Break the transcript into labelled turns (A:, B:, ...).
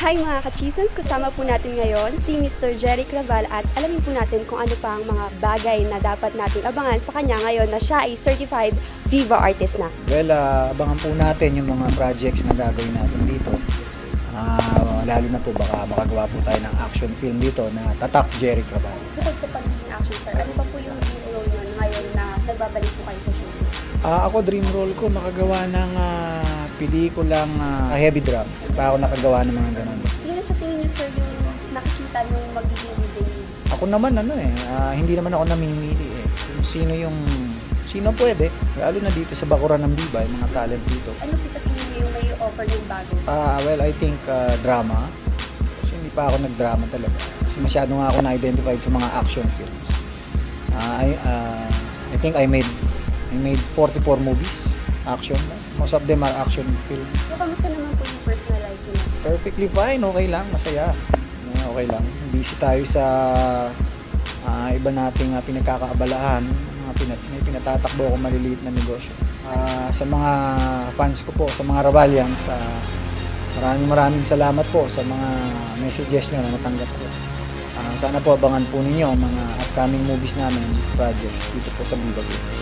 A: Hi mga ka-chisms! Kasama po natin ngayon si Mr. Jerry Claval at alamin po natin kung ano pa ang mga bagay na dapat nating abangan sa kanya ngayon na siya ay certified Viva artist na.
B: Well, abangan po natin yung mga projects na gagawin natin dito. Lalo na po baka makagawa po tayo ng action film dito na Tatak Jerry Claval.
A: Bukod sa pagiging action star, ano pa po yung dream role nyo ngayon na nagbabalik po kayo sa showbiz?
B: Ako dream role ko makagawa ng pelikulang heavy drum. Pa ako nakagawa ng mga ganun.
A: Sino sa tingin nyo sir yung nakikita nung magiging lead?
B: Ako naman hindi naman ako namimili eh. Kung sino pwede, lalo na dito sa bakuran ng Viva, yung mga talent dito.
A: Ano po sa tingin nyo yung may offer yung bago?
B: Well, I think drama. Kasi hindi pa ako nag-drama talaga. Kasi masyado nga ako na-identified sa mga action films. I think I made 44 movies, action. Most of them are action film.
A: So, kamusta naman po yung personal life nyo?
B: Perfectly fine, okay lang, masaya. Okay lang. Busy tayo sa iba nating pinagkakaabalahan. May pinatatakbo ako maliliit na negosyo. Sa mga fans ko po, sa mga Ravalians, maraming salamat po sa mga messages nyo na natanggap ko. Sana po abangan po ninyo ang mga upcoming movies namin, projects dito po sa Viva Games.